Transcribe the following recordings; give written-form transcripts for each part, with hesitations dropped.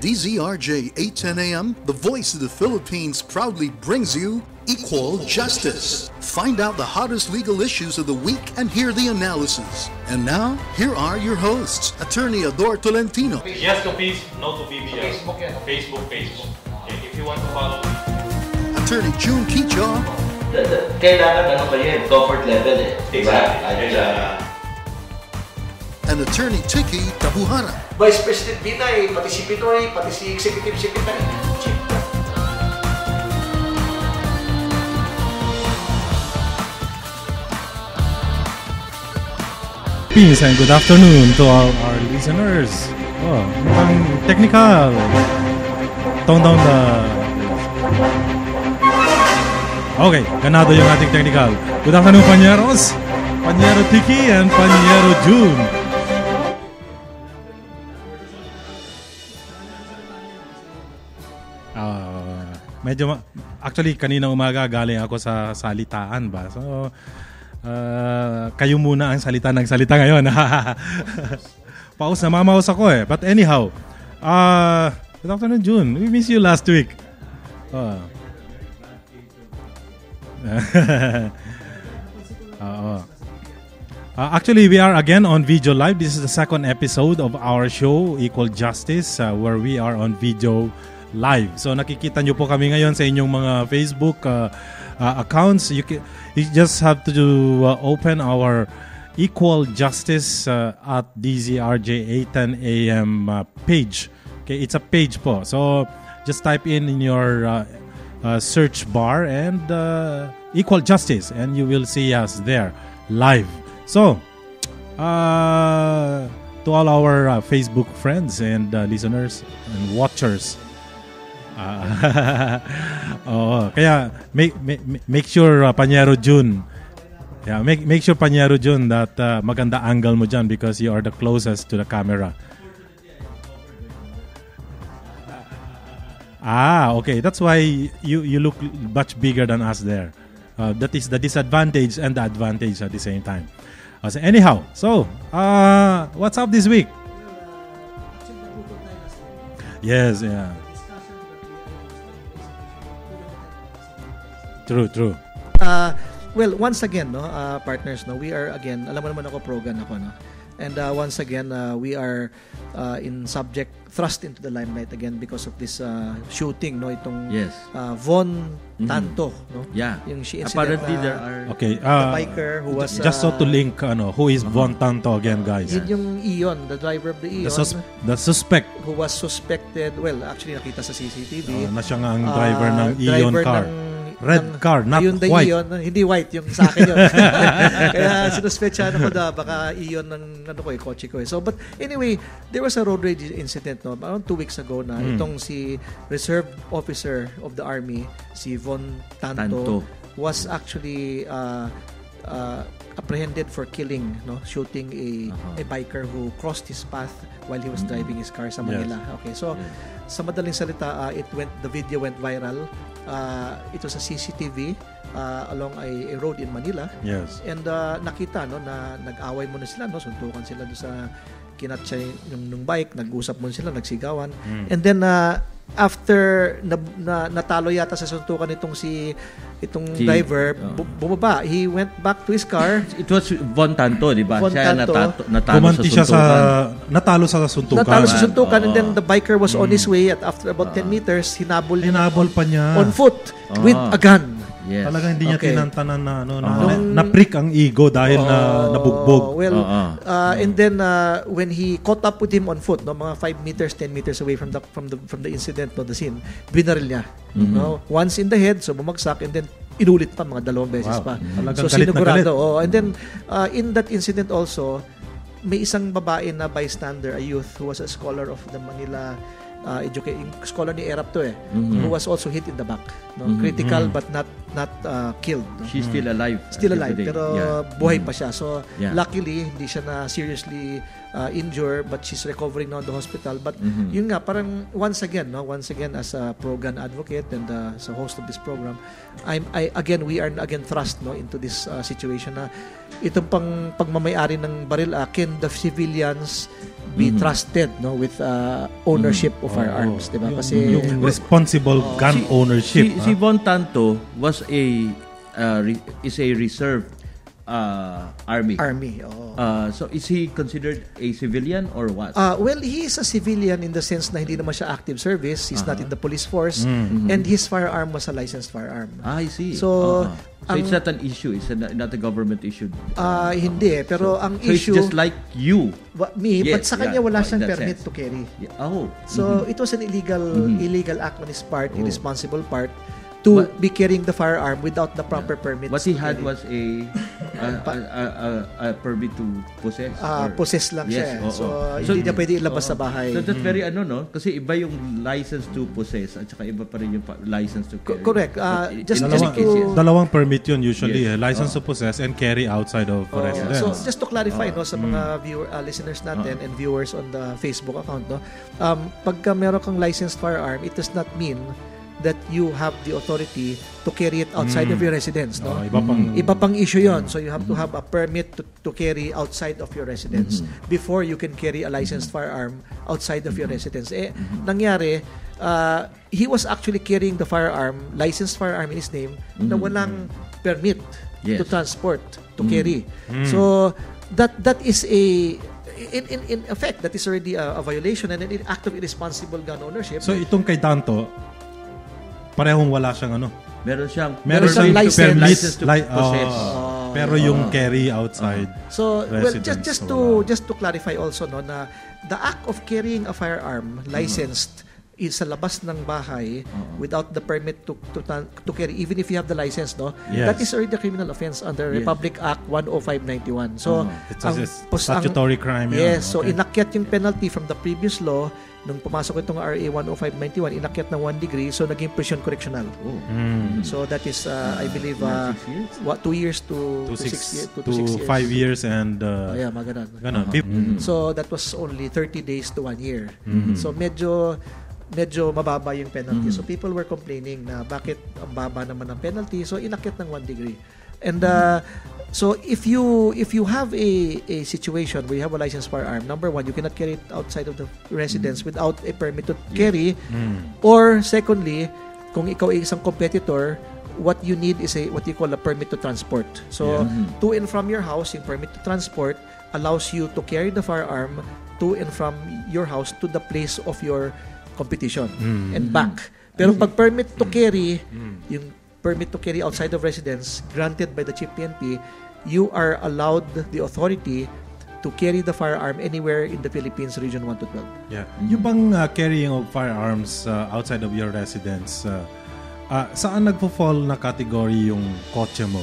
DZRJ 810 AM, the voice of the Philippines, proudly brings you Equal Justice. Find out the hottest legal issues of the week and hear the analysis. And now, here are your hosts, Attorney Ador Tolentino. Yes to peace, no to BBS. Facebook. Okay, if you want to follow me. Attorney June Kicho. Kailangan pa yun, comfort level eh. Exactly. And Attorney Tiki Tabuhara. Vice President Binay, pati si Pinoy, pati si Executive Secretary. Peace and good afternoon to all our listeners. Oh, mukhang technical. Tone down the... Okay, ganado yung ating technical. Good afternoon, Panyeros. Panyero Tiki and Panyero June. Actually, kanina umaga galing ako sa salitaan ba? So, kayo muna ang salita ng salita ngayon. Paus na mamaus ako eh. But anyhow, good afternoon, June. We miss you last week. Actually, we are again on video live. This is the second episode of our show, Equal Justice, where we are on video live. So nakikita nyo po kami ngayon sa inyong mga Facebook accounts. You just have to open our Equal Justice at DZRJ 810 AM page. Okay, it's a page po. So just type in your search bar and Equal Justice and you will see us there live. So to all our Facebook friends and listeners and watchers, kaya make sure Panyero June. Yeah, make sure Panyero June that maganda angle mo dyan because you are the closest to the camera. Okay. That's why you look much bigger than us there. That is the disadvantage and the advantage at the same time. So anyhow, what's up this week? Yes, yeah. True. Well, once again, partners, we are again, alam mo naman ako pro-gun ako, and once again, we are thrust into the limelight again because of this shooting, itong Von Tanto, Yeah. Yung she incident, apparently there are the biker who was just so to link, who is Von Tanto again, guys? Yun yung Ion, the driver of the Ion, the suspect who was suspected. Well, actually nakita sa CCTV na siya nga ang driver ng Ion car. Red car, not Ion white. Ion, hindi white, yung sa akin yun. Kaya sinuspetsyahan ako baka Ion ng kotse ko. So, but anyway, there was a road rage incident, around 2 weeks ago na itong si reserve officer of the army, si Von Tanto. Was actually apprehended for killing, shooting a biker who crossed his path while he was driving his car sa Manila. Yes. Okay, so sa madaling salita, the video went viral. Ito sa CCTV along a road in Manila. Yes. And nakita na nag-away muna sila, suntukan sila doon sa kinatsa ng bike, nag-usap muna sila, nagsigawan. And then after natalo yata sa suntukan itong driver, bumaba. He went back to his car. It was Von Tanto, di ba? Siya natalo natalo sa suntukan. Natalo sa suntukan, and then the biker was on his way at after about 10 meters, hinabol pa niya on foot with a gun. Yes. Talagang hindi niya tinantanan na prick ang ego dahil na nabugbog. Well, and then when he caught up with him on foot, mga 5 meters, 10 meters away from the incident, the scene, binaril niya. Once in the head, so bumagsak, and then inulit pa mga 2 beses pa. So sinugurado. And then in that incident also, may isang babae na bystander, a youth who was a scholar of the Manila scholar ni ERAP to who was also hit in the back, critical but not killed. She's still alive. Pero buhay pa siya. So luckily hindi siya na seriously injured, but she's recovering now in the hospital. But yun nga, parang once again as a pro-gun advocate and as a host of this program, we are again thrust into this situation na itong pagmamayari ng baril, can the civilians be trusted with ownership of firearms, 'di ba? Kasi yung responsible gun ownership. Si Von Tanto was is a reserve army. So is he considered a civilian or what? Well, he is a civilian in the sense na hindi naman siya active service. He's not in the police force, and his firearm was a licensed firearm. I see. So, so it's not an issue. It's not a government issue. Hindi. Pero ang so issue... it's just like you. But sa kanya wala siyang permit sense. to carry. So it was an illegal act on his part, irresponsible part, to be carrying the firearm without the proper permit. What he had was a permit to possess. Possess lang siya. So hindi niya pwede ilabas sa bahay. So that's very no? Kasi iba yung license to possess at saka iba pa rin yung license to carry. Correct. Dalawang permit yun usually. License to possess and carry outside of residence. So just to clarify sa mga listeners natin and viewers on the Facebook account, pagka meron kang licensed firearm, it does not mean that you have the authority to carry it outside of your residence, no? Iba pang issue 'yon. So you have to have a permit to carry outside of your residence before you can carry a licensed firearm outside of your residence. Nangyari, he was actually carrying the licensed firearm in his name na walang permit to transport, to carry. So that is in effect, that is already a violation and an act of irresponsible gun ownership. So itong kay Tanto, parehong wala siyang Meron siyang license to possess. Pero yung carry outside. So just to clarify also na the act of carrying a firearm licensed is sa labas ng bahay without the permit to carry, even if you have the license, that is already a criminal offense under Republic Act 10591. So it's a statutory crime. Yes, so inakyat yung penalty from the previous law. Nung pumasok itong RA 10591, inakyat ng 1 degree, so naging prison correctional. So that is, I believe, 2 years to 6 years. To 5 years and... maganon. So that was only 30 days to 1 year. So medyo mababa yung penalty. So people were complaining na bakit ang baba naman ang penalty. So inakyat ng 1 degree. And so if you have a situation where you have a licensed firearm, number one, you cannot carry it outside of the residence without a permit to carry. Or secondly, kung ikaw ay isang competitor, what you need is what you call a permit to transport. So to and from your house, yung permit to transport allows you to carry the firearm to and from your house to the place of your competition and back. Pero pag permit to carry, yung permit to carry outside of residence granted by the Chief PNP, you are allowed the authority to carry the firearm anywhere in the Philippines, Region 1 to 12. Yeah. Yung bang carrying of firearms outside of your residence, saan nagpo-fall na category yung kotse mo?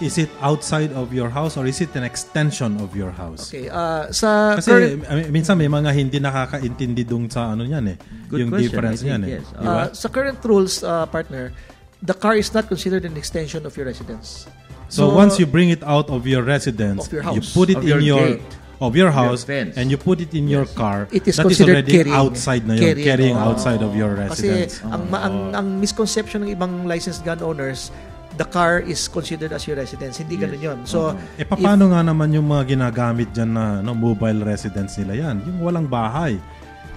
Is it outside of your house or is it an extension of your house? Okay, kasi minsan may mga hindi nakakaintindi dung sa yan Good yung question, difference niyan yes. Diba? Sa current rules, partner, the car is not considered an extension of your residence. So once you bring it out of your residence, of your house, you put it in your house and you put it in your car, it is that is considered already outside na yun, carrying outside of your residence. Kasi ang misconception ng ibang licensed gun owners, the car is considered as your residence. Hindi ganun yun. So, paano nga naman yung mga ginagamit dyan na mobile residence nila yan? Yung walang bahay.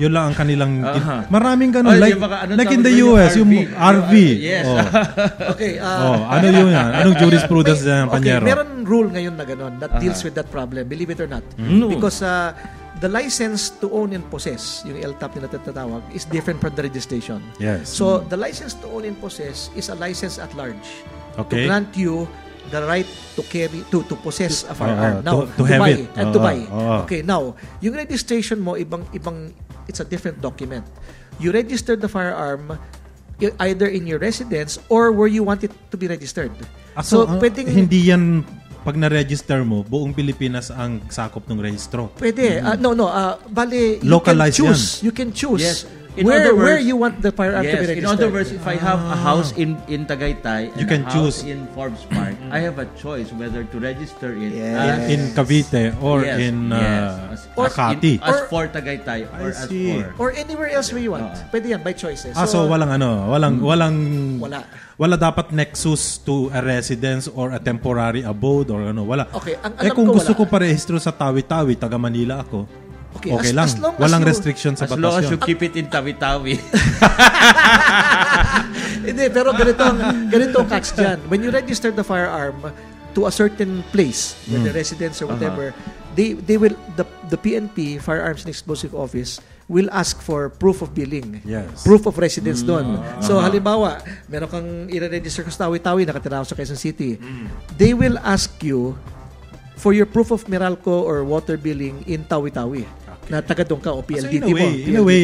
Yun lang ang kanilang... Maraming ganun. Like in the US, yung RV. Yes. Okay. Ano yun yan? Anong jurisprudence dyan, Panyero? Meron rule ngayon na ganun that deals with that problem. Believe it or not. Because the license to own and possess, yung LTAP na natatawag, is different from the registration. Yes. So, the license to own and possess is a license at large. Okay. To grant you the right to carry, to possess a firearm. Now, to have buy it. And to buy. Okay, now, yung registration mo, ibang, it's a different document. You registered the firearm either in your residence or where you want it to be registered. So pwedeng, hindi yan pag na-register mo, buong Pilipinas ang sakop ng rehistro. Pwede. Bale, localized you can choose. Yes. Where you want the firearm to be registered. In other words, if I have a house in Tagaytay and you can a choose house in Forbes Park, I have a choice whether to register it in Cavite or in Makati. As for Tagaytay or as for... Or anywhere else where you want. Pwede yan, by choices. So wala dapat nexus to a residence or a temporary abode or wala. Okay, ang alam kung gusto ko parehistro sa Tawi-Tawi, taga Manila ako. okay lang. Walang restriction sa as batas long as yun. you keep it in Tawi-Tawi. Hindi, pero ganito Kaks dyan. When you register the firearm to a certain place, whether residence or whatever, they will, the PNP, Firearms and Explosive Office, will ask for proof of billing. Yes. Proof of residence doon. So, halimbawa, meron kang i-register ka sa Tawi-Tawi, nakatira ako sa Quezon City. They will ask you for your proof of Meralco or water billing in Tawi-Tawi. Na taga doon ka o PLDT so mo. In a way,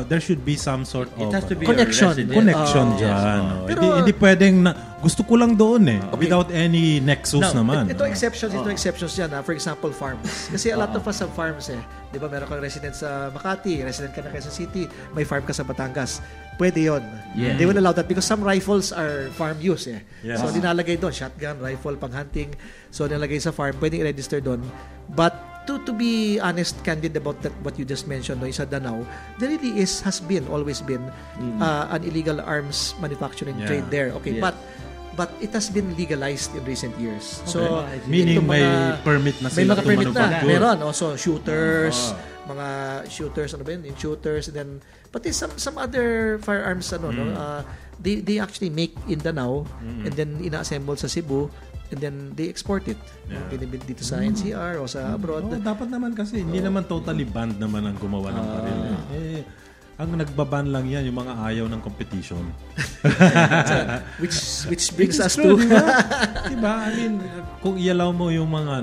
there should be some sort It of has to be connection. connection dyan. Pero, hindi pwedeng gusto ko lang doon without any nexus naman. Ito exceptions yan. For example, farms. Kasi a lot of us have farms Di ba, meron kang resident sa Makati, resident ka na Quezon City, may farm ka sa Batangas. Pwede yon. Yeah. They will allow that because some rifles are farm use Yes. So, dinalagay doon, shotgun, rifle, pang hunting. So, nilalagay sa farm, pwedeng i-register doon. But, to be honest, candid about that, what you just mentioned, sa Danau, there really always been an illegal arms manufacturing trade there. Okay, Yes. but it has been legalized in recent years. So, Meaning itong may permit na may sila mga to permit na. manufacture. Meron. Also, shooters, mga shooters, in shooters, and then, pati some other firearms, they actually make in Danau, and then ina-assemble sa Cebu, and then they export it. Pinibili dito sa NCR o sa abroad. Dapat naman kasi, hindi naman totally banned naman ang gumawa ng baril. Ang nagbaban lang yan, yung mga ayaw ng competition. which brings us true, to... diba? I mean, kung ialaw mo yung mga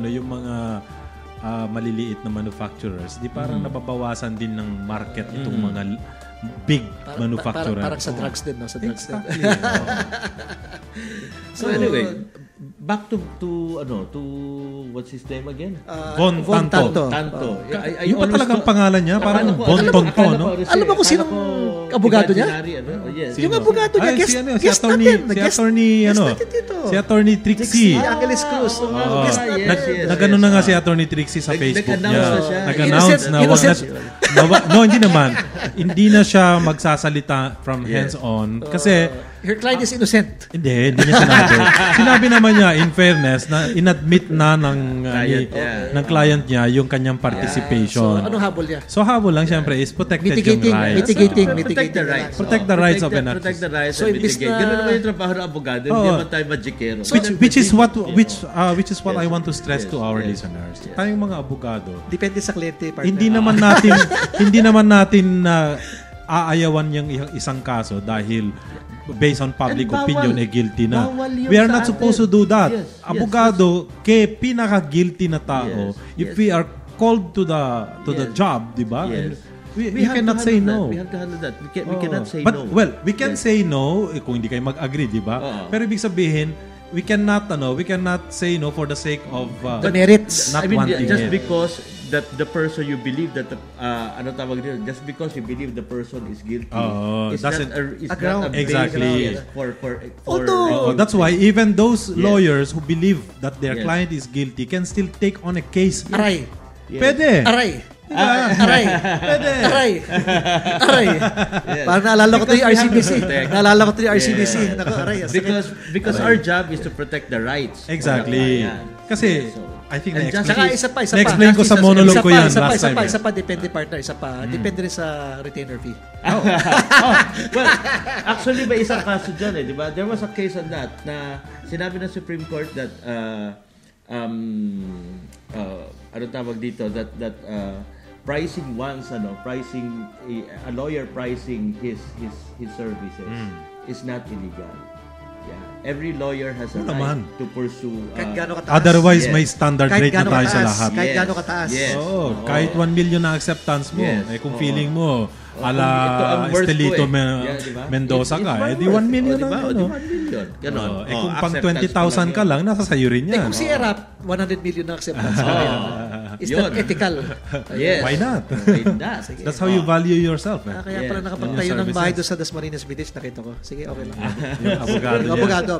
maliliit na manufacturers, di parang nababawasan din ng market itong mga big manufacturers. Parang sa drugs din, no? Sa drugs Exactly. din. So anyway, back to what's his name again? Von Tanto. Tanto. Yung pa talagang pangalan niya, parang Von Tonto, no? Alam mo kung sinong abogado niya? Yes. Yung abogado niya, guest natin. Si Attorney Trixie. Si Angeles Cruz. Guest natin. Nagano na nga si Attorney Trixie sa Facebook niya. Nag-announce na siya. Nag-announce na wag na hindi naman. Hindi na siya magsasalita from hands-on kasi her client is innocent. hindi niya sinabi. Sinabi naman niya, in fairness, na inadmit na ng client niya yung kanyang participation. So, anong habol niya? So, habol lang siyempre is protected yung rights. Mitigating the rights. Protect the rights of an artist. Protect the rights So, and imbis mitigate. na- Ganun naman yung trabaho ng abogado. Hindi naman tayo magikero. Which is what I want to stress to our listeners. Tayong mga abogado, Depende sa kliyente, partner. hindi naman natin aayawan yung isang kaso dahil based on public And bawal- opinion guilty na. bawal yun We are sa not supposed to atin. do that. Yes, Abogado, pinaka-guilty na tao, if we are called to the job, di ba? Yes. And we cannot say no. We have to handle that. We cannot say But, no. well, we can say no kung hindi kayo mag-agree, di ba? Pero ibig sabihin, we cannot say no for the sake of The merits. not I mean, wanting just it. because that the person you believe that just because you believe the person is guilty, it's doesn't- not a ground. Exactly. basis for Although- That's why even those lawyers who believe that their client is guilty can still take on a case. Aray. Pwede. Aray. Aray. Pwede. Aray. Aray. Parang naalala ko to yung RCBC. Naalala ko to yung RCBC. Naku, aray. because our job is to protect the rights. Exactly. Kasi I think And just- Saka isa pa. na-explain ko sa monologue ko yan last time. Isa pa, depende partner. Isa pa, depende rin sa retainer fee. Well, actually may isang kaso dyan di ba? There was a case on that na sinabi ng Supreme Court that ano tawag dito that pricing a lawyer pricing his services is not illegal. Yeah. Every lawyer has a right to pursue Kahit gaano kataas. Otherwise, Yes. may standard Kahit rate na gaano tayo sa kataas. lahat. Kahit Yes. gaano kataas. Yes. Kahit 1 million na acceptance mo, Yes. kung Oo. feeling mo, Ito ang worth Estelito ko diba? Mendoza It's ka, my di worth. 1 million diba? na. Di 1 million. Ganon. Kung pang Acceptance 20,000 ka pa lang, nasa sayo rin yan. Kung si Erap, 100 million na acceptance. Is Yun. that ethical? Yes. Why not? Why not? That's how you value yourself. Kaya Yes. pala nakapagtayo ng bahay doon sa Dasmariñas Village, nakita ko. Sige, okay lang. Yung abogado niya. Abogado.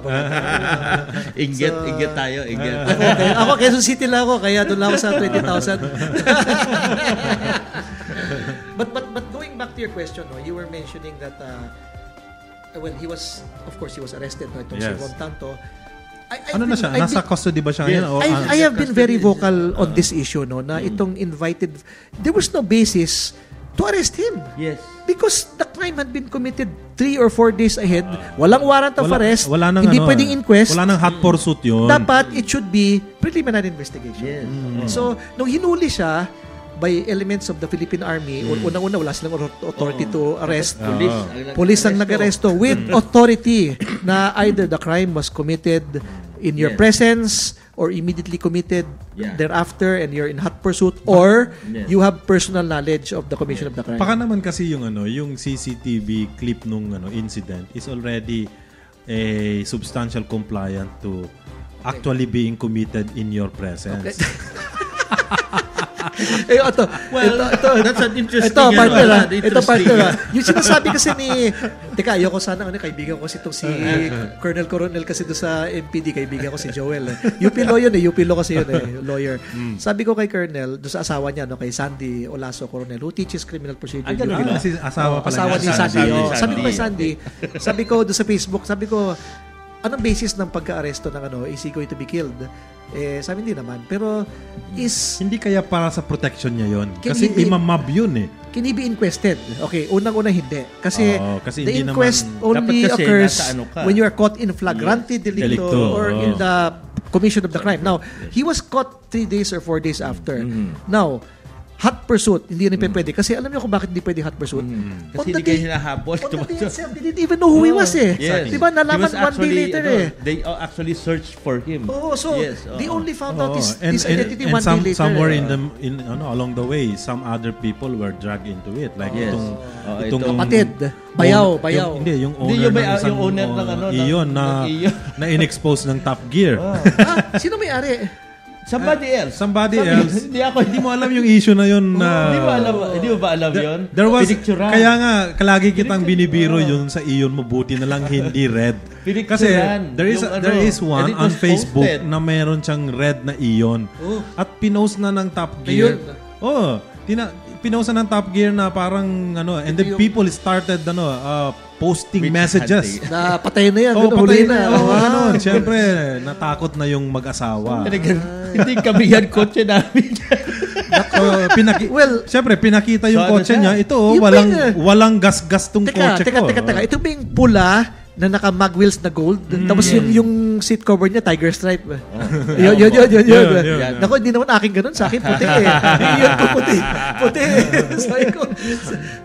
Inggit tayo. Ako, Quezon City lang ako, kaya doon lang ako sa 20,000. But going back to your question, you were mentioning that he was arrested, itong si Yes. Von Tanto. ano na siya? Nasa custody ba siya ngayon? O, I have been very vocal on this issue, no, na itong invited, there was no basis to arrest him. Yes. Because the crime had been committed 3 or 4 days ahead. Walang warrant of arrest. Wala nang, hindi pwedeng inquest. Wala nang hot pursuit yun. Dapat, it should be preliminary investigation. Yes. So, nung hinuli siya by elements of the Philippine Army, unang-una, wala silang authority to arrest. Police ang nag-aresto with authority na either the crime was committed in your presence or immediately committed thereafter and you're in hot pursuit or you have personal knowledge of the commission of the crime. Baka naman kasi yung CCTV clip nung incident is already a substantial compliant to actually being committed in your presence. Ito, That's an interesting. Ito partner. Yung sinasabi kasi ni, teka, ayoko sana, kaibigan ko si Colonel Coronel kasi doon sa MPD, kaibigan ko si Joel. UP Law yun UP Law kasi yun lawyer. Sabi ko kay Colonel, doon sa asawa niya, kay Sandy Olaso Coronel, who teaches criminal procedure. Kasi asawa pala. Asawa ni Sandy. Sabi ko kay Sandy, sabi ko doon sa Facebook, sabi ko, anong basis ng pagka-aresto ng is he going to be killed? Sabi hindi naman. Pero hindi kaya para sa protection niya yon. Kasi imamab yun eh. Can he be inquested? Okay, unang-una hindi. Kasi the hindi inquest only occurs when you are caught in flagrante delicto or in the commission of the crime. Now, he was caught 3 days or 4 days after. Now, hot pursuit, hindi rin pwede. Kasi alam niyo kung bakit hindi pwede hot pursuit? Kasi hindi kayo hinahabol. On the day itself, they didn't even know who he was eh. Yes. Diba, nalaman 1 day later They actually searched for him. So they only found out his identity 1 day later. Somewhere along the way, some other people were dragged into it. Like itong kapatid. Bayaw. Hindi, yung owner ng Iyon na in-expose ng Top Gear. Sino may-ari? Somebody else. Hindi mo alam yung issue na yun. Hindi mo ba alam yun? Kaya nga, kalagi kitang binibiro yun sa iyon mo. Buti na lang hindi red. Kasi there is one on Facebook na meron siyang red na iyon. At pinost na ng Top Gear. Pinost na ng Top Gear na parang and then people started posting messages. Na patay na yan. Patay na. Siyempre, natakot na yung mag-asawa. Hindi kami yan kotse namin. Siyempre, pinakita yung kotse niya. Ito, walang gas-gas tong kotse ko. Teka. Ito ba yung pula na naka-mag wheels na gold? Tapos yung seat cover niya, tiger stripe. Yun. Naku, hindi naman aking ganun. Sa akin, puti eh. Yun ko, puti.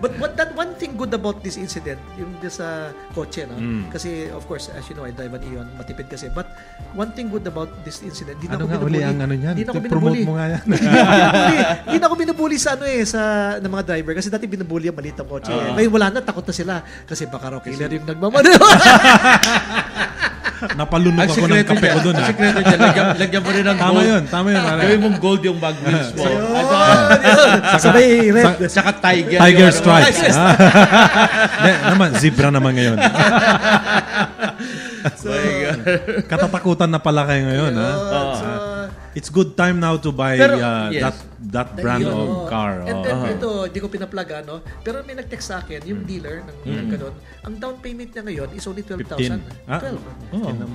But that one thing good about this incident, yung sa kotse, no? Kasi, of course, as you know, I drive an Ion, matipid kasi. But one thing good about this incident, hindi na ako binubuli. Promote mo nga yan. Hindi na ako binubuli sa ng mga driver. Kasi dati binubuli ang maliit ang kotse. Ngayon wala na, takot na sila. Kasi baka raw killer yung nagmamadali. Napalunok ako ng kape ko doon. Ang sikreto dyan, lagyan mo rin ng gold. Tama yun. Gawin mong gold yung mag wheels mo. Sabay red. Saka tiger stripes. Naman, zebra naman ngayon. Katatakutan na pala kayo ngayon. It's good time now to buy that brand of car. And then ito, di ko pinaplaga, no? Pero may nag-text sa akin, yung dealer ng ganun, ang down payment niya ngayon is only 12,000. 12.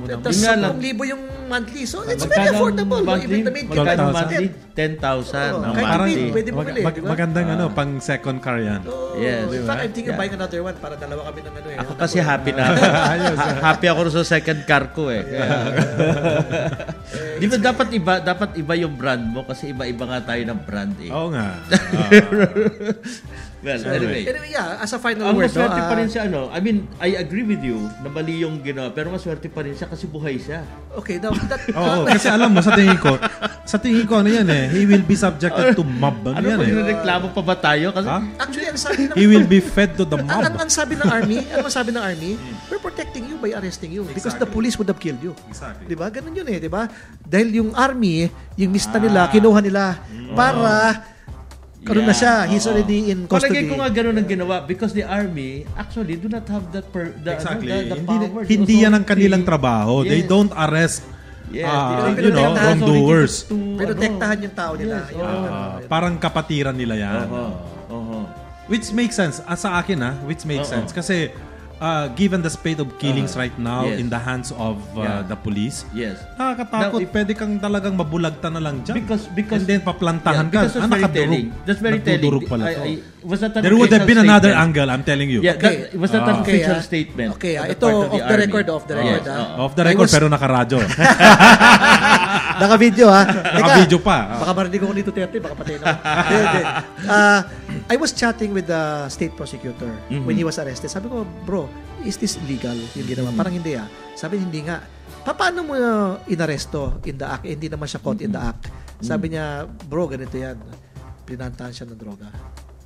Tapos 10,000 yung monthly. So it's very affordable. Even the main monthly, 10,000. Kahit pwede mo bili. Magandang pang second car yan. Yes. In fact, I'm thinking buying another one para dalawa kami ng Ako kasi happy na. Happy ako sa second car ko eh. Di ba dapat iba yung brand mo kasi iba-iba nga tayo ng brand eh. Oo nga. Well, anyway, as a final word, maswerte pa rin siya, I mean, I agree with you na mali yung ginawa, pero maswerte pa rin siya kasi buhay siya. Okay, now that... kasi alam mo, sa tingin ko, he will be subjected to mob. Ano reklamo pa ba tayo? Kasi, actually, ang sabi ng... He will be fed to the mob. Ang sabi ng army, we're protecting you by arresting you because the police would have killed you. Exactly. Diba? Ganun yun diba? Dahil yung army, yung mista nila, kinuha nila para... Karoon na siya. He's already in custody. Palagay ko nga gano'n ang ginawa because the army actually do not have that exactly. the power. Hindi yan ang kanilang trabaho. They don't arrest wrongdoers. Pinotektahan yung tao nila. Parang kapatiran nila yan. Which makes sense. Sa akin which makes sense. Kasi given the spate of killings right now Yes. in the hands of the police, Yes. nakakatakot. Now, Pwede kang talagang mabulagta na lang dyan. Because and then paplantahan ka. because that's very telling. That's very telling. Nagdudurog pala to. Was that an There would have official been another statement? angle, I'm telling you. Yeah, that, was that an official Okay, statement? Okay, on the ito part of off the army? record, Yes, Off the record, pero nakaradyo. Naka-video ha. Naka-video pa. Baka marinig ko ni Duterte, baka patayin ako. Hindi. I was chatting with the state prosecutor when he was arrested. Sabi ko, bro, is this illegal yung ginawa? Parang hindi Sabi hindi nga. Paano mo inaresto in the act? Hindi naman siya caught in the act. Sabi niya, bro, ganito yan. Pinantahan siya ng droga.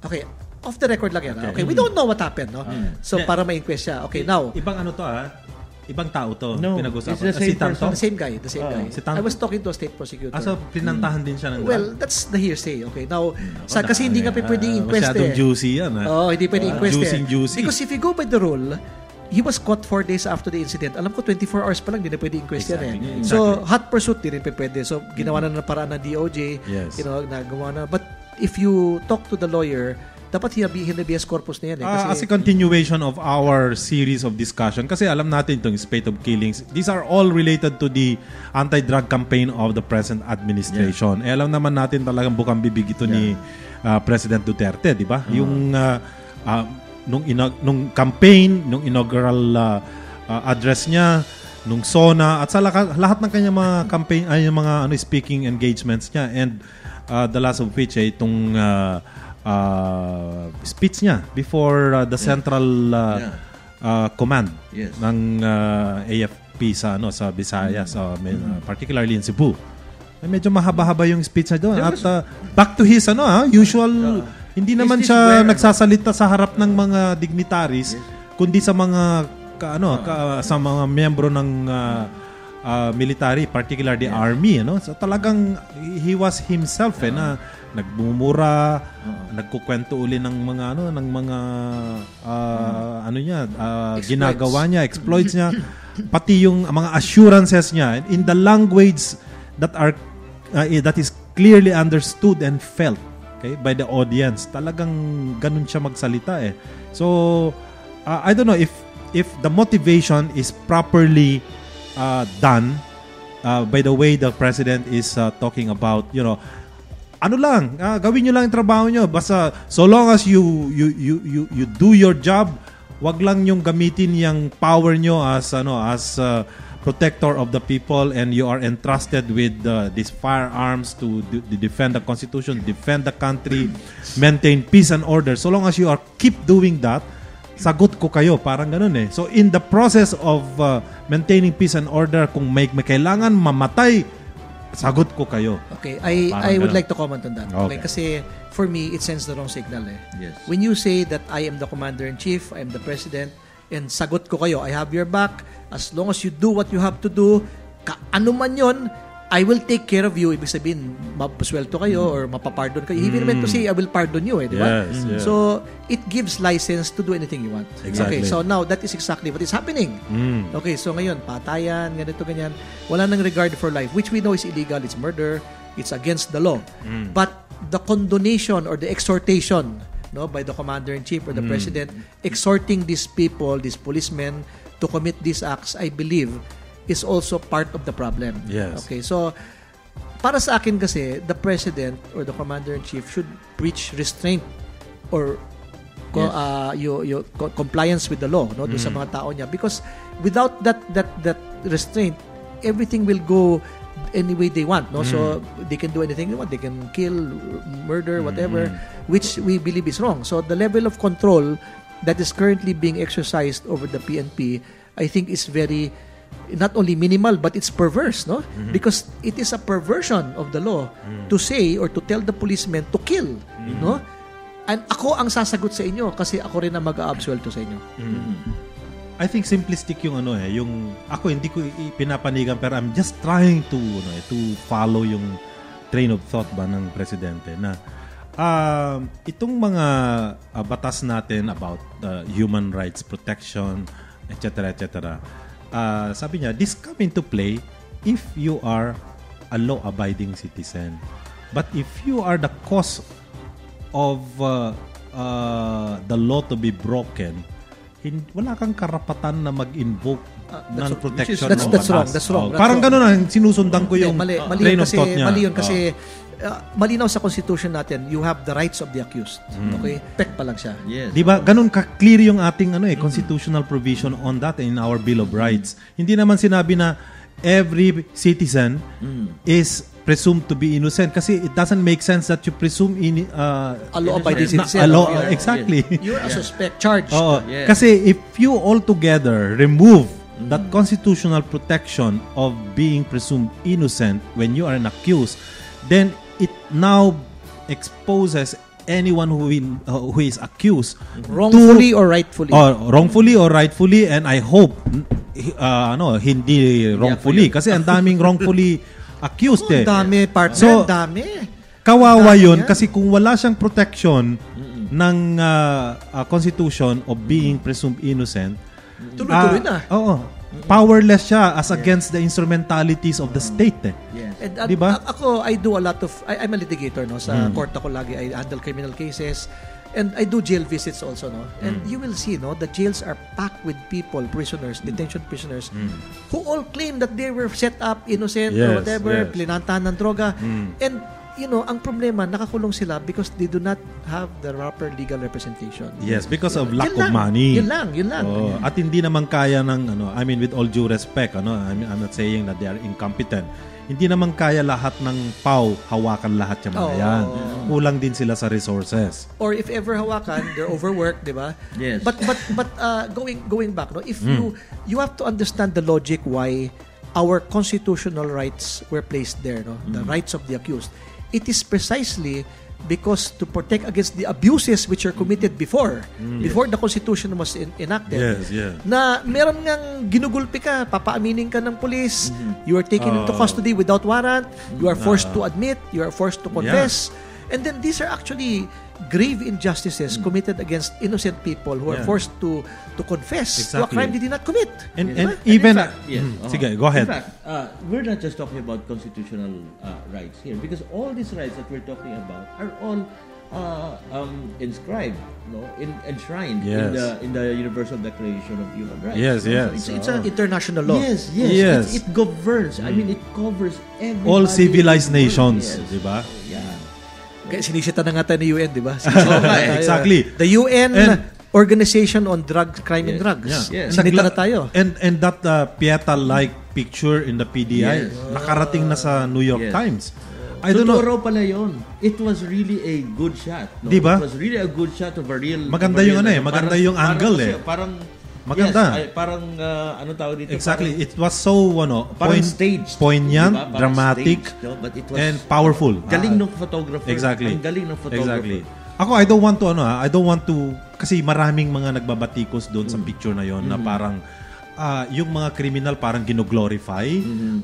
Okay, off the record lang yan. Okay, we don't know what happened, no? So, para ma-inquest siya. Okay, now. Ibang ano to Ibang tao to. No, Pinag-usapan. it's the same Si Tanto? person. The same guy, the same guy. Si Tanto. I was talking to a state prosecutor. So, pinantahan din siya ng Well, that's the hearsay. Okay, now, kasi hindi nga pwedeng inquest masyadong juicy yan. Hindi pwedeng inquest Juicy. Because if you go by the rule, he was caught 4 days after the incident. Alam ko, 24 hours pa lang, hindi na pwede inquest yan Exactly. So, hot pursuit, di rin pwede. So, ginawa na ng paraan ng DOJ. Yes. Nagawa na. But, if you talk to the lawyer, dapat habeas corpus na yan As a continuation of our series of discussion, kasi alam natin itong spate of killings, these are all related to the anti-drug campaign of the present administration. Alam naman natin talagang bukang bibig ito ni President Duterte, di ba? Yung nung campaign, nung inaugural address niya, nung SONA, at sa lahat ng kanyang mga campaign, ay mga speaking engagements niya, and the last of which ay itong speech niya before the central command ng AFP sa Visayas, particularly in Cebu. Medyo mahaba-haba yung speech na doon. At back to his usual, hindi naman siya nagsasalita sa harap ng mga dignitaries, kundi sa mga sa mga miyembro ng military, particularly the army, So talagang he was himself na nagmumura, nagkukwento uli ng mga ginagawa niya, exploits niya, pati yung mga assurances niya in the language that is clearly understood and felt by the audience. Talagang ganun siya magsalita So I don't know if the motivation is properly done by the way the president is talking about, gawin nyo lang yung trabaho nyo. Basta so long as you do your job, wag lang yung gamitin yung power nyo as protector of the people, and you are entrusted with these firearms to defend the constitution, defend the country, maintain peace and order. So long as you are keep doing that, sagot ko kayo, parang ganun So in the process of maintaining peace and order, kung may kailangan mamatay, sagot ko kayo. Okay, I would like to comment on that. Okay, kasi for me, it sends the wrong signal Yes. When you say that I am the commander-in-chief, I am the president, and sagot ko kayo, I have your back, as long as you do what you have to do, ano man yon, I will take care of you. Ibig sabihin, mapaswelto kayo or mapapardon kayo. He even meant to say, I will pardon you, di ba? Yes. So, it gives license to do anything you want. Exactly. Okay, so now, that is exactly what is happening. Okay, so ngayon, patayan, ganito, ganyan. Wala nang regard for life, which we know is illegal. It's murder. It's against the law. But the condonation or the exhortation by the commander-in-chief or the president, exhorting these people, these policemen, to commit these acts, I believe, is also part of the problem. Yes. Okay, so para sa akin kasi, the president or the commander-in-chief should preach restraint or compliance with the law, doon sa mga tao niya, because without that restraint, everything will go any way they want, so they can do anything they want. They can kill, murder, whatever, which we believe is wrong. So the level of control that is currently being exercised over the PNP, I think, is very not only minimal, but it's perverse, because it is a perversion of the law to say or to tell the policemen to kill, and ako ang sasagot sa inyo kasi ako rin ang mag-a-absuelto sa inyo. I think simplistic yung yung ako hindi ko pinapanigan, pero I'm just trying to follow yung train of thought ba ng presidente na itong mga batas natin about human rights protection, etc. Sabi niya, this come into play if you are a law-abiding citizen. But if you are the cause of the law to be broken, wala kang karapatan na mag-invoke ng protection. That's wrong. Parang gano'n ang sinusundan ko yung mali train of kasi, thought niya. Mali yun kasi malinaw sa Constitution natin, you have the rights of the accused. Okay? Pek pa lang siya. Yes. Di ba? Ganun ka-clear yung ating constitutional provision on that in our Bill of Rights. Hindi naman sinabi na every citizen is presumed to be innocent kasi it doesn't make sense that you presume a law-abiding citizen. Exactly. You're a suspect charged. Yes. Kasi if you altogether remove that constitutional protection of being presumed innocent when you are an accused, then it now exposes anyone who is accused wrongfully or rightfully. Wrongfully or rightfully, and I hope hindi wrongfully kasi ang daming wrongfully accused Dami, partner, so, dami. Kawawa yun kasi kung wala siyang protection ng constitution of being presumed innocent, tuloy-tuloy na. Powerless siya as against the instrumentalities of the state. Yes. And diba? Ako, I do a lot of, I'm a litigator, no? Sa court ako lagi, I handle criminal cases. And I do jail visits also, no? And you will see, no? The jails are packed with people, prisoners, detention prisoners, who all claim that they were set up innocent or whatever, plinantahan ng droga. And ang problema, nakakulong sila because they do not have the proper legal representation. Yes, because of lack of money. Yun lang. At hindi naman kaya ng, I mean, with all due respect, I'm not saying that they are incompetent. Hindi naman kaya lahat ng PAW hawakan lahat yung mga yan. Kulang din sila sa resources. Or if ever hawakan, they're overworked, di ba? Yes. But going back, no, if you have to understand the logic why our constitutional rights were placed there, no, the rights of the accused. It is precisely because to protect against the abuses which are committed before the Constitution was enacted. Na meron ngang ginugulpi ka, papaaminin ka ng police, you are taken into custody without warrant, you are forced to admit, you are forced to confess. And then these are actually grave injustices committed against innocent people who are forced to confess to a crime they did not commit. And even sige, go ahead. In fact, we're not just talking about constitutional rights here because all these rights that we're talking about are all inscribed, enshrined in the Universal Declaration of Human Rights. Yes. It's an international law. Yes. It governs. I mean, it covers everybody. All civilized nations, di ba? Kaya sinisita na nga tayo ni UN, di ba? Exactly. The UN Organization on Crime and Drugs. Sinita na tayo. And that Pieta-like picture in the PDI, nakarating na sa New York Times. I don't know. Totoo pala yun. It was really a good shot. No? Diba? It was really a good shot of a real... Maganda yung maganda yung angle maganda. Yes, parang tawag dito? Exactly. It was so staged, poignant, diba? dramatic, staged, but it was and powerful. Galing ng photographer. Exactly. Ang galing ng photographer. Exactly. Ako, I don't want to kasi maraming mga nagbabatikos doon sa picture na yon na parang yung mga criminal parang gino-glorify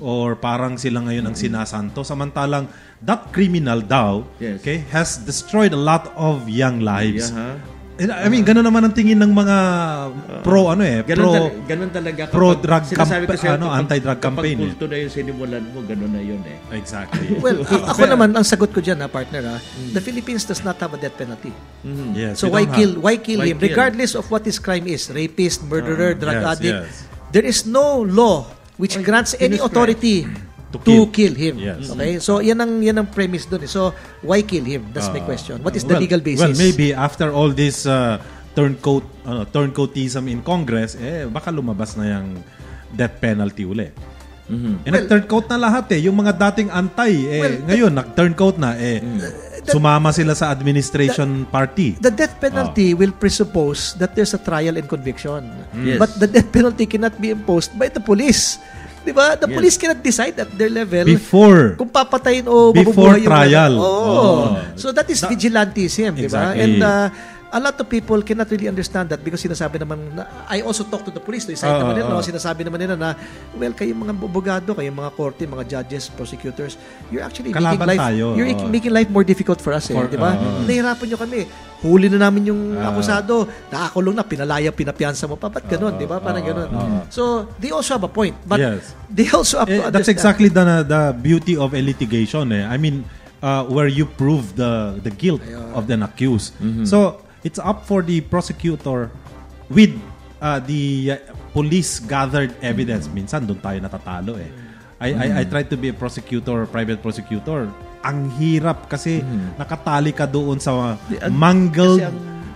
or parang sila ngayon ang sinasanto samantalang that criminal daw has destroyed a lot of young lives. I mean, ganun naman ang tingin ng mga ganun talaga pro-drug anti-drug campaign. Kapag kulto na yung sinimulan mo, ganun na yun Exactly. Well, ako naman, ang sagot ko dyan, partner, the Philippines does not have a death penalty. Yes, so why kill him? Regardless of what his crime is, rapist, murderer, drug addict, there is no law which grants any authority to kill him. Okay? So, yan ang premise dun. So, why kill him? That's my question. What is the legal basis? Well, maybe after all this turncoatism in Congress, baka lumabas na yung death penalty uli. Nag-turncoat na lahat Yung mga dating ngayon, nag-turncoat na sumama sila sa administration party. The death penalty will presuppose that there's a trial and conviction. But the death penalty cannot be imposed by the police. Diba? The police cannot decide at their level kung papatayin o mabubuhay yung trial. So that is vigilantism, diba? Exactly. And a lot of people cannot really understand that because sinasabi naman I also talk to the police, naman nila, sinasabi naman nila na kayong mga abogado, kayong mga korte, mga judges, prosecutors, you're actually making life more difficult for us, diba? Nahihirapan nyo kami. Huli na namin yung akusado, nakakulong na, pinapiansa mo pa, ba't ganun, diba? Parang ganun. So, they also have a point, but they also have to understand. That's exactly the beauty of a litigation. I mean, where you prove the guilt of the accused. So, it's up for the prosecutor with police gathered evidence, minsan doon tayo natatalo eh. I tried to be a prosecutor, private prosecutor. Ang hirap kasi nakatali ka doon sa mangled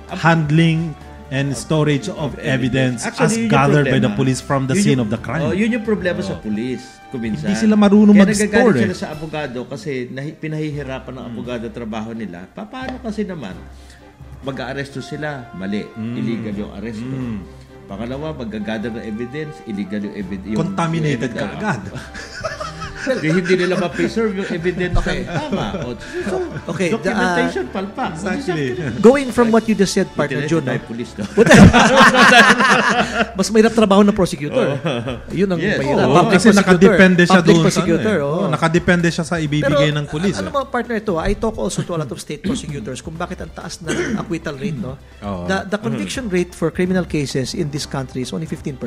handling and storage of evidence Actually, as gathered by the police from the scene of the crime. Yun yung problema sa police. Kuminsan. Hindi sila marunong mag-store. Kaya nagagalit eh. sila sa abogado kasi pinahihirapan ng abogado trabaho nila. Paano kasi naman? Mag-aaresto sila, mali. Illegal yung aresto. Pangalawa, mag-gather ng evidence, illegal yung evidence. Contaminated ka agad. Hindi nila ma-preserve yung evidence ng tama. Okay, Documentation, palpak. Exactly. Going from what you just said, partner Jun, Police, no? mas mahirap trabaho ng prosecutor. Yun ang Yes. mahirap. Oo, kasi nakadepende siya Public doon prosecutor. sa Oo. nakadepende siya sa ibibigay ng pulis. Ano ba, partner, ito, I talk also to a lot of state prosecutors kung bakit ang taas ng acquittal rate, no? Oo. The conviction rate for criminal cases in this country is only 15%.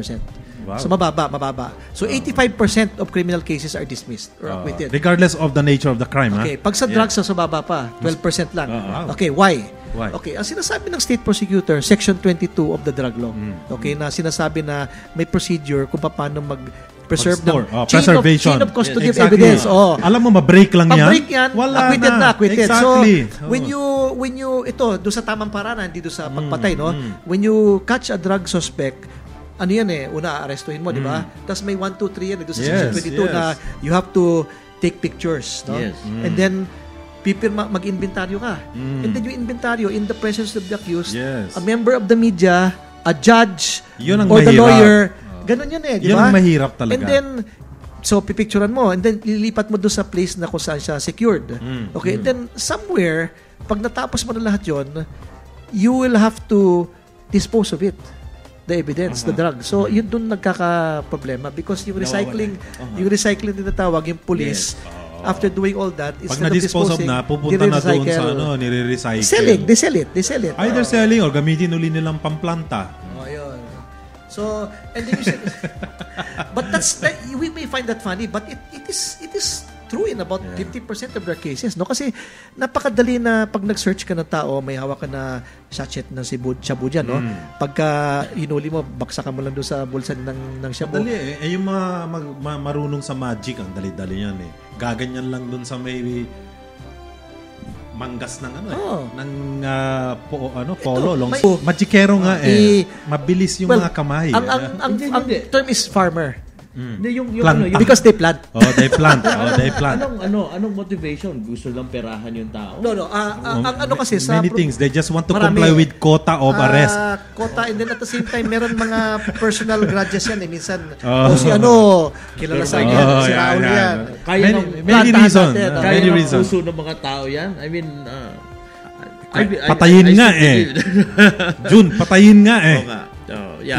Wow. So mababa. So 85% of criminal cases are dismissed or acquitted. Regardless of the nature of the crime, Okay, pag sa drugs, sa baba pa, 12% lang. Wow. Okay, why? Why? Okay, ang sinasabi ng state prosecutor, Section 22 of the drug law, okay, na sinasabi na may procedure kung paano mag-preserve ng preservation. chain of custody Yes, of exactly. evidence. Oh. Alam mo, ma-break lang yan. Pag-break yan, acquitted na acquitted. Exactly. So, when you, ito, doon sa tamang parana, hindi doon sa pagpatay, no? When you catch a drug suspect, ano yan una, aarestuhin mo, di ba? Tapos may 1, 2, 3 yan, doon sa Section 22 na you have to take pictures, no? Yes. And then, mag-inventaryo ka. And then yung inventaryo, in the presence of the accused, Yes. a member of the media, a judge, Yun ang or the mahirap. lawyer, ganun yun di ba? Yun ang mahirap talaga. And then, so pipicturean mo, and then lilipat mo doon sa place na kung saan siya secured. Okay, and then somewhere, pag natapos mo na lahat yun, you will have to dispose of it. The evidence, the drug. So, yun doon nagkaka-problema because yung recycling, tinatawag, yung police, after doing all that, Pag instead of na-dispose of disposing, na, pupunta na doon nire-recycle. sa nire-recycle. They sell it. Either selling or gamitin uli nilang pamplanta. Oh, yun. So, and then you said, but we may find that funny, but it is true in about 50% of their cases, no? Kasi napakadali na pag nag-search ka ng tao, may hawak ka na sachet ng shabu dyan, no? Pagka hinuli mo, baksakan mo lang doon sa bulsa ng shabu. Madali yung marunong sa magic, ang dali-dali yan Gaganyan lang doon sa may manggas ng polo, long. Magikero nga mabilis yung mga kamay. Ang term is farmer. Planta. Because they plant. They plant. Anong motivation? Gusto lang perahan yung tao? No. Ang kasi sa many things. They just want to marami, comply with quota of arrest. Quota, and then at the same time, meron mga personal grudges yan. Minsan, kilala sa yan, si Raul yan. Many reasons. Kaya ng puso ng mga tao yan? I mean, patayin nga Jun, patayin nga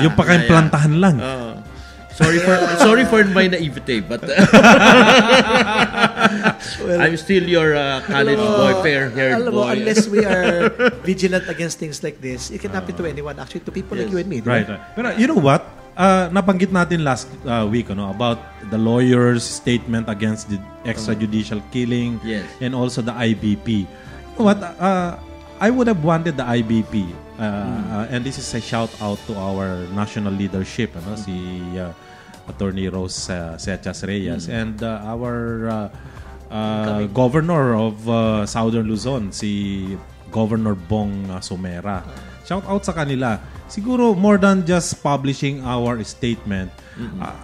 yung pakain plantahan lang. Sorry for my naivete, but I'm still your college boy, fair-haired boy. Unless we are vigilant against things like this, it can happen to anyone. Actually, to people like you and me. Right. Pero you know what? Nabanggit natin last week about the lawyer's statement against the extrajudicial killing and also the IBP. You know what? I would have wanted the IBP, and this is a shout out to our national leadership, si Attorney Rose Sechas Reyes and our governor of Southern Luzon, si Governor Bong Somera. Shout out sa kanila. Siguro more than just publishing our statement,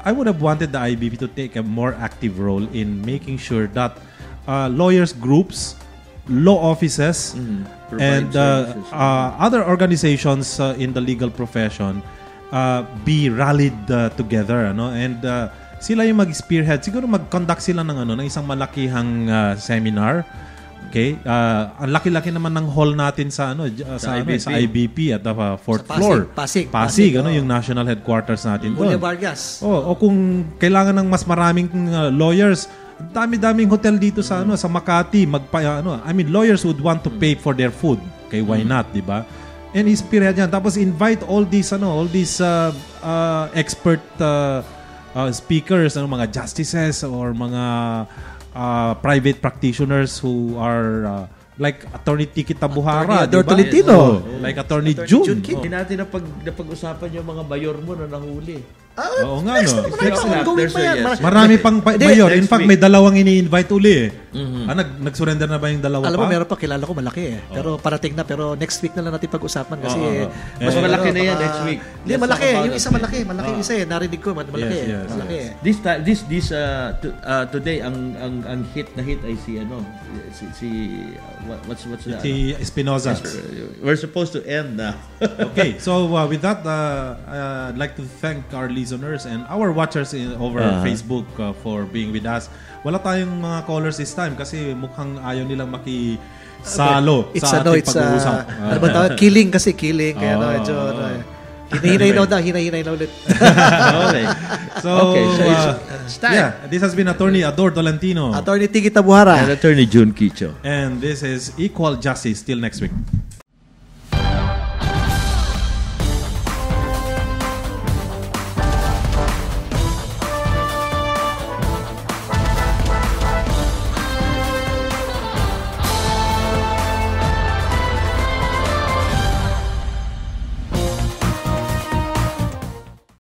I would have wanted the IBP to take a more active role in making sure that lawyers groups, law offices, and other organizations in the legal profession be rallied together, and sila yung mag-spearhead. Siguro mag-conduct sila ng isang malakihang seminar. Okay? Ang laki-laki naman ng hall natin sa IBP at fourth floor. Pasig, yung national headquarters natin doon. Vargas. O kung kailangan ng mas maraming lawyers, dami-daming hotel dito sa Makati, lawyers would want to pay for their food. Okay, why not, 'di ba? And spearhead yan. Tapos invite all these expert speakers, mga justices or mga private practitioners who are like Attorney Tiki Tabuhara, Attorney diba? Tolentino. Like Attorney Attorney June. June King. Hindi natin napag-usapan yung mga bayor mo na nahuli. Oo nga, no? Next lap, there's a yes. Marami pang mayor. In next fact, week. may dalawang ini-invite uli eh. Nag-surrender na ba yung dalawa Alam mo, pa? meron pa, kilala ko malaki eh. Pero parating na, pero next week na lang natin pag-usapan kasi Mas malaki na yan next week. Hindi, Let's malaki. talk about Yung isa it. malaki yung isa eh. Narinig ko, malaki Yes, eh. yes, Malaki yes. eh. Today ang hit ay si what's that? Si Espinoza. We're supposed to end now. Okay, so with that, I'd like to thank our listeners and our watchers over Facebook for being with us. Wala tayong mga callers this time kasi mukhang ayaw nilang makisalo sa ating pag-uusap. Ano ba tawag? Killing kasi, killing. Kaya medyo, hinahinay na ulit. Okay. So, It's time. yeah, this has been Attorney Ador Tolentino. Attorney Tiki Tabuhara. And Attorney June Quicho. And this is Equal Justice. Till next week.